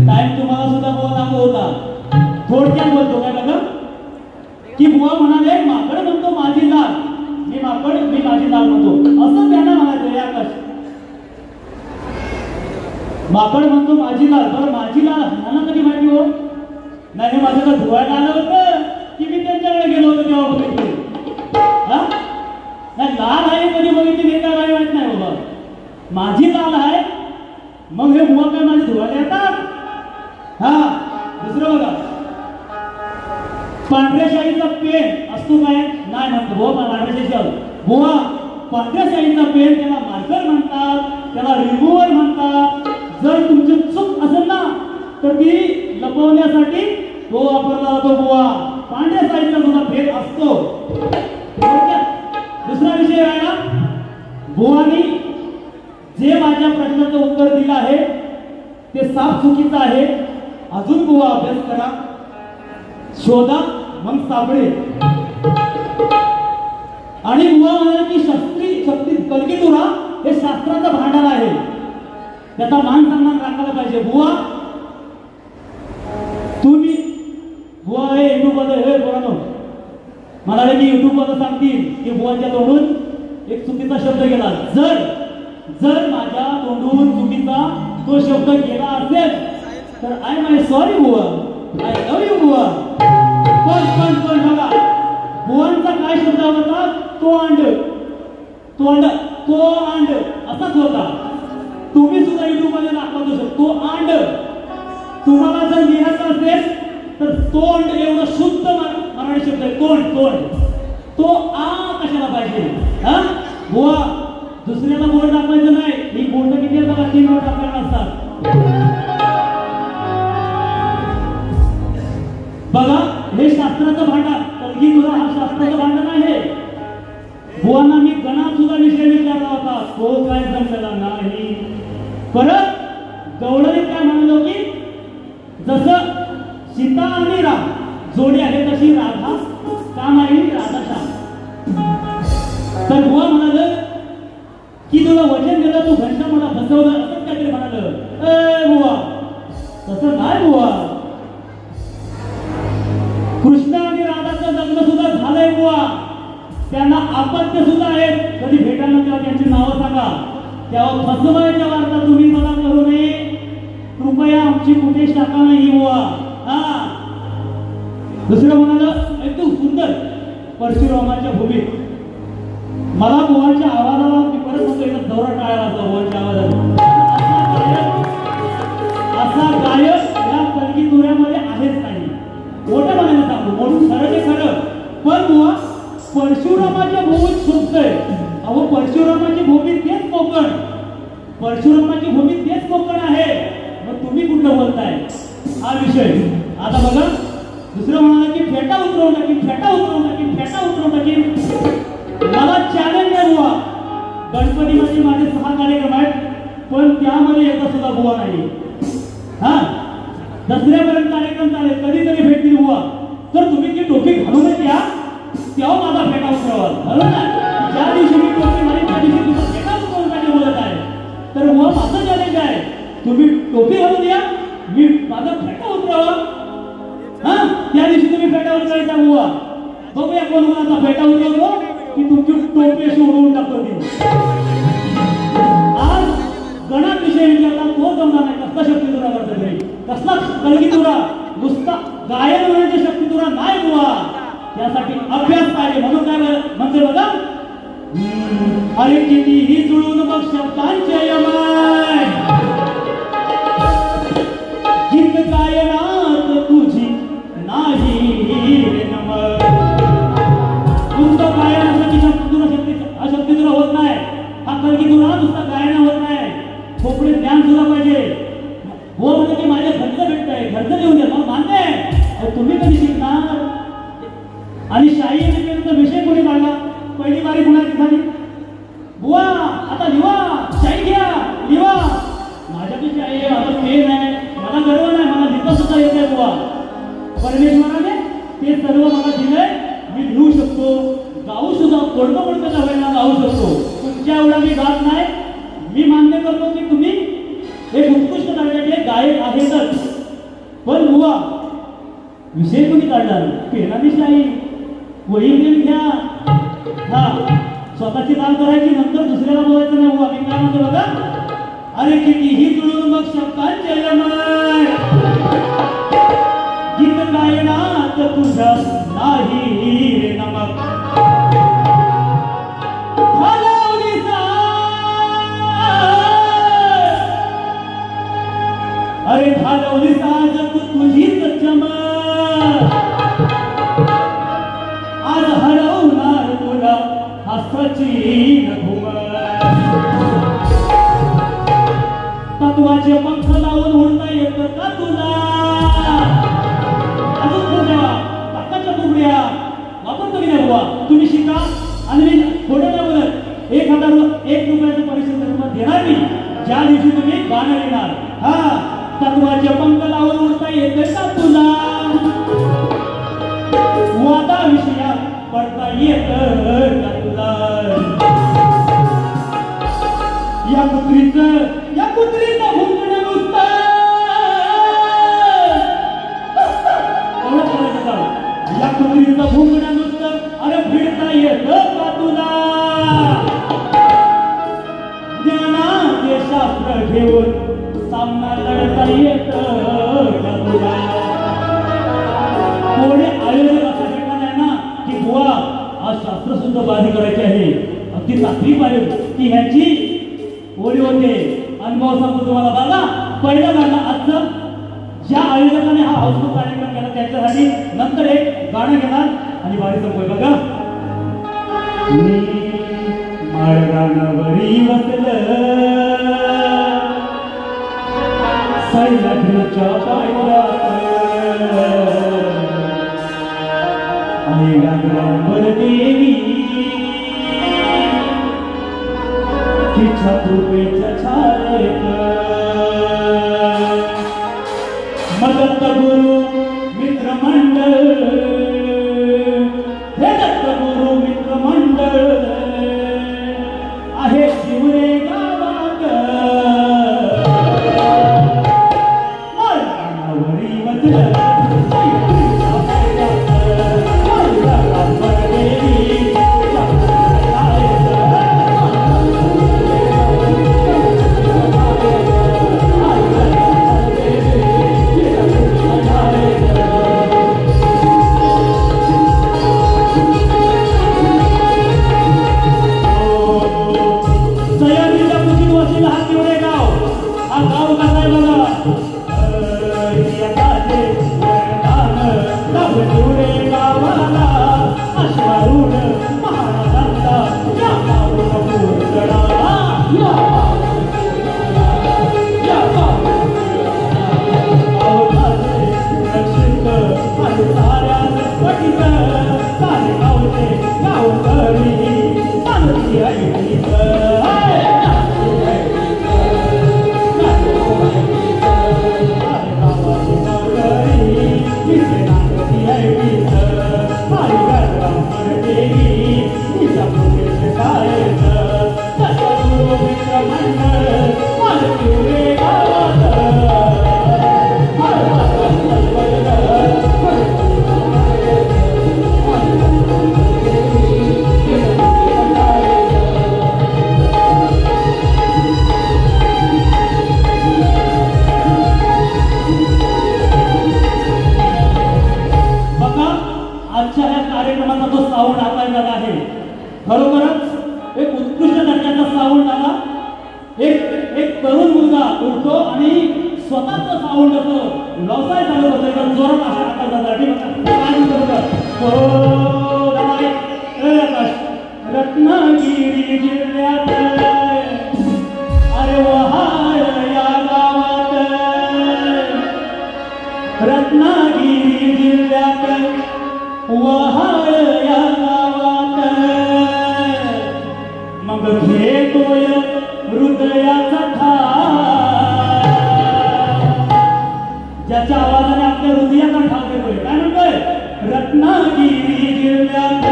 Time तुम्हाला सुद्धा बुवा लागू होता. थोडक्यात बोलतो काय बघा की बुवा म्हणाले माकड म्हणतो माझी लाल, मी माकड मी माझी लाल म्हणतो असं त्यांना म्हणायचं. आकाश माकड म्हणतो माझी लाल, बरं माझी लाल ह्यांना कधी माहिती हो? नाही माझं का धुवायला आलं होतं की मी त्यांच्याकडे गेलो होतो तेव्हा बघितलं. नाही लाल आहे कधी बघितली हे काय माहित नाही बाबा. माझी लाल आहे मग हे बुवा काय माझे धुवायला येतात? हा दुसरं बघा पांढऱ्या शाईचा पेन असतो काय? नाही म्हणतो बुवा पांढऱ्या शाई बुवा पांढऱ्या शाईचा पेन त्याला मार्कर म्हणतात, त्याला रिमूव्हर म्हणतात. जर तुमची चूक असेल ना तर ती लपवण्यासाठी तो वापरला जातो बुवा. पांढऱ्या शाईचा सुद्धा भेद असतो. दुसरा विषय आहे बुवानी जे माझ्या प्रश्नाचं उत्तर दिलं आहे ते साफ चुकीचं आहे. अजून बुवा अभ्यास करा, शोधा, मग सापडेल. आणि बुवा म्हणाले की शक्ती कलगीतुरा हे शास्त्राचं भांडार आहे, त्याचा मान सन्मान राखायला पाहिजे. बुवा तुम्ही बुवा हे युट्यूबमध्ये हे बोला म्हणाले की युट्यूबमध्ये सांगतील की बुवाच्या तोंडून एक चुकीचा शब्द गेला. जर माझ्या तोंडून चुकीचा तो शब्द गेला असेल तर आय माय सॉरी बुवा, आय लव्ह यू बुवा. पण बघा बुवांचा काय शब्द होता? तो अंड असाच होता. तुम्ही सुद्धा युट्यूबमध्ये दाखवतो शकतो अंड. तुम्हाला जर लिहायचं असेल तर तोंड एवढं शुद्ध मराठी शब्द आहे. तोंड तो आ कशाला पाहिजे? हा बुवा दुसऱ्याला बोर्ड दाखवायचं नाही. ही बोर्ड किती असतात? 3 बोर्ड आपल्याला असतात. बघा हे शास्त्राचं भांडण, कलगीतुरा हा शास्त्राचं भांडण आहे. बुवांना मी गणात सुद्धा विषय विचारला होता, तो काय जमलेला नाही. परत गवळणीत काय म्हणालो की जसं सीता आणि राम जोडी आहे तशी राधा काम आहे राधा श्याम. तर बुवा म्हणाल की तुला वचन दिलं तू घंटा मला फसवलं असं काहीतरी म्हणाल. ए बुवा तसं काय बुवा, कृष्ण आणि राधाचं लग्न सुद्धा झालंय बुवा. त्यांना अपत्य सुद्धा आहेत. कधी भेटायला तेव्हा त्यांची नावं सांगा. तेव्हा फसवायच्या वार्ता तुम्ही मला करू नये. कृपया आमची कुठे शाखा नाही बुवा. हा दुसरं म्हणाल एकदम सुंदर परशुरामाच्या भूमीत. मला बुवांच्या आवाजाला मी परत म्हणतो एकदा दौरा टाळायला होता बुवांच्या आवाजाला. असा गायक या कलगीतुऱ्यामध्ये आहेच नाही. मोठं म्हणायला सांगतो म्हणून खरं ते खरं. पण बुवा परशुरामाच्या भूमीत शोधतोय. अहो परशुरामाची भूमी तेच कोकण, परशुरामाची भूमी तेच कोकण आहे. मग तुम्ही कुठलं बोलताय? हा विषय. आता बघा दुसरं म्हणाला की फेटा उतरवून टाकी. मला चॅलेंज आहे बुवा. गणपतीमध्ये माझे 6 कार्यक्रम आहेत पण त्यामध्ये एकदा सुद्धा बुवा नाही. हा दसऱ्यापर्यंत कार्यक्रम चालेल, कधीतरी भेटतील बुवा. तर तुम्ही ती टोपी घालूनच या तेव्हा माझा फेटा उतरवाल. घालून ना ज्या दिवशी मी टोपी घालीन त्या दिवशी तुमचा फेटा उतरवण्यासाठी बोलत आहे. तर बुवा माझं चॅलेंज आहे, तुम्ही टोपी घालून या, मी माझा फेटा उतरवा. हा त्या दिवशी तुम्ही फेटा उतरायचा बुवा. बघूया कोण कोणाचा फेटा उतरवतो की तुमची टोपी अशी उडवून टाकतो. आज गणात विषय विचारला तो जमणार नाही. कसला शक्तितुरा करतो तरी, कसला कलगीतुरा, नुसता गायन होण्याची शक्तितुरा नाही बुवा. त्यासाठी अभ्यास पाहिजे. म्हणून काय म्हणते बघा, अरे कितीही जुळून बघ शब्दांचे यमाय, गीत गायनात तुझी नाही नमक. नुसतं गायनासाठी शक्तितुरा होत नाही. हा कलगीतुरा नुसता गायना होत नाही, खोपडे ज्ञान सुद्धा पाहिजे. हो म्हणजे की माझ्या घरचं भेटतंय, घरचं देऊन द्या मला मान्य आहे. तुम्ही कधी शिकणार? आणि शाही लिपीचा विषय कोणी काढला? पहिली बारी कुणाची झाली? बुवा आता लिवा, शाही घ्या, लिवा. माझ्यापेक्षा आहे, माझा पेन आहे, मला गर्व नाही, मला लिहिता सुद्धा येत आहे बुवा. परमेश्वराने ते सर्व मला दिलंय. मी लिहू शकतो, गाऊ सुद्धा कोणतं होईना गाऊ शकतो. तुमच्या एवढा मी गात नाही. मी मान्य करतो की तुम्ही एक उत्कृष्ट दर्जाचे गायक आहेतच. पण बुवा विषय कोणी काढला पेनाने शाही वही घ्या हा स्वतःची दाल करायची नंतर दुसऱ्याला बोलायचं नाही बुवा. मी काय म्हणतो बघा अरे कितीही जुळून मग शब्दांचे यमन गीत गायनात तुझं नाही रे नमक अरे घालवली साज तुझीच चमक आज हरवणार तुला हास्याची घुमट तत्वाचे पंख लावून उडता येतं का तुला अजून फुगड्या ताकाच्या फुगड्या वापरतो की नाही बुवा तुम्ही शिका आणि मी थोडं काय बोलत 1 रुपयाचं परिश्रम तुम्हाला देणार मी ज्या दिवशी तुम्ही गाणं लिहिणार हा तत्वाचे पंख लावून उडता येते का तुला वादा विषयात पडता येत का तुला या कुत्रीचं भुंकणं नुसतं या कुत्रीचं भुंकणं नुसतं अरे फिरता येत का तुला ज्ञानाचे शास्त्र घेऊन सामना लढता येत का तुला कोणी आयोजक असा भेटला नाही ना की बुवा आज शास्त्र सुद्धा बाधी करायचे आहे अगदी तात्विक पाहिजे की ह्याची ओळी होते अनुभव सांगतो तुम्हाला बघा पहिलं गाणं आजचं ज्या आयोजकाने हा हाऊसफुल कार्यक्रम केला त्याच्यासाठी नंतर एक गाणं घेणार आणि वारी संपय बघा माळरानावरी बसलं सैलाच्या पायऱ्यात आई गांगरांवर देवी तिच्या कृपेच्या छायेत मग दत्तगुरु मित्रमंडळ हे दत्तगुरु मित्रमंडळ आहे शिवरे गावात माळरानावरी बसलं खरोखरच एक उत्कृष्ट दर्जाचा साऊंड आला एक तरुण मुलगा उठतो आणि स्वतःच साऊंड असं व्यवसाय चालू होतो एका जोरात अशा आकारासाठी रत्नागिरी जिल्ह्यात अरे वहाळ या गावात रत्नागिरी जिल्ह्यात वहाळ या मग घेतोय हृदयाचा ठाव ज्याच्या आवाजाने आपल्या हृदयाचा ठाव घेतोय काय म्हणतोय रत्नागिरी जिल्ह्यात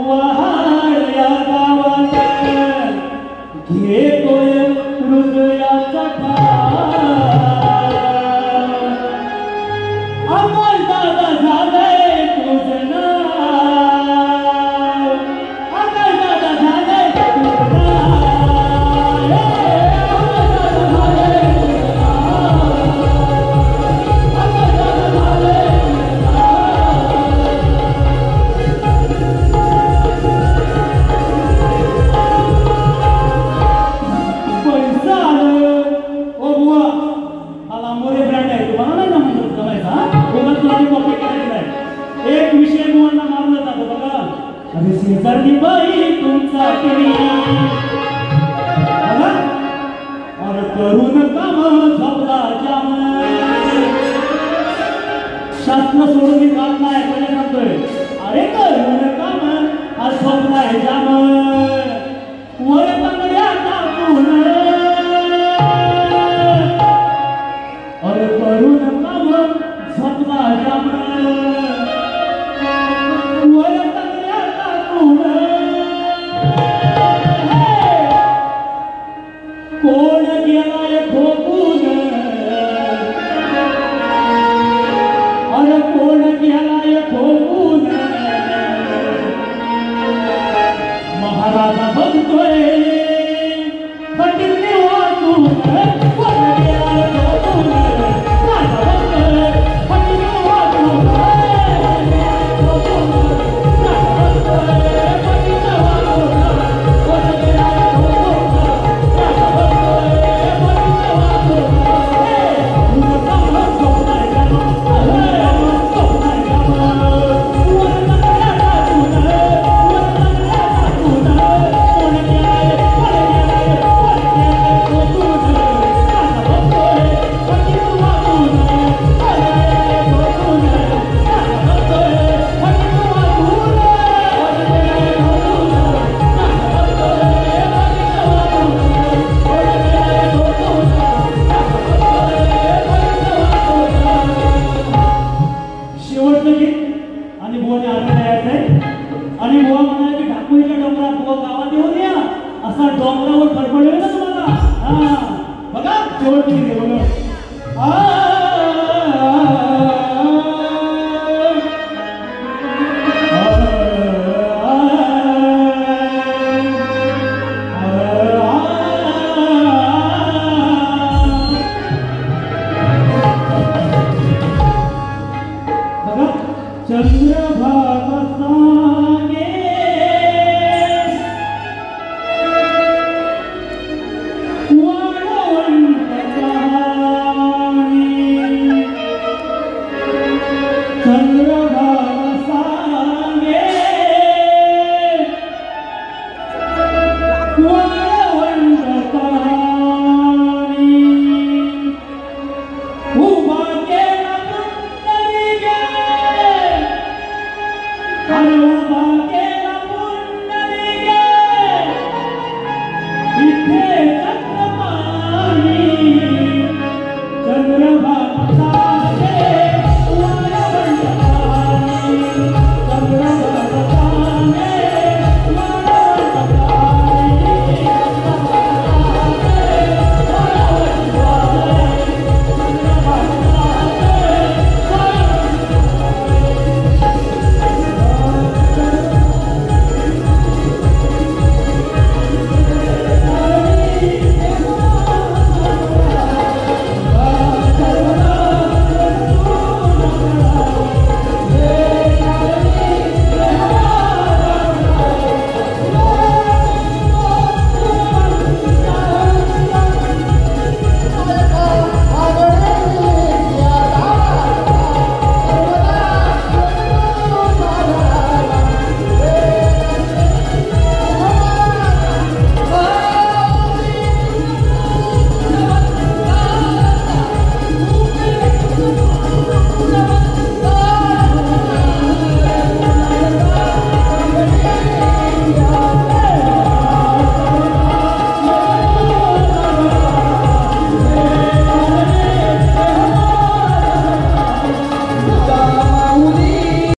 वहाळ या गावात घेतोय हृदयाचा ठाव महत्वाची कॉपी करायची नाही. एक विषय मुलांना मारला जातो बघा. अरे शेजारची बाई तुमचा तुम्ही बघा. अरे करून काम झोपला जाम. शास्त्र सोडून मी जात नाही पहिले सांगतोय. अरे करून काम हा झोपलाय जाम. वर तांगड्या टाकून अरे करून काम झोपला जाम. वर तांगड्या टाकून कोण गेलाय ठोकून. अरे कोण गेलाय ठोकून. महाराजा बघतोय पटीने वाचून. कोण गेलाय ठोकून. राजा बघतोय पटीने वाचून. आणि बुवा म्हणाले की ढाकुळीच्या डोंगरात बुवा गावात येऊन या. असा डोंगरावर फडफडवेल ना तुम्हाला. हा बघा शेवट किती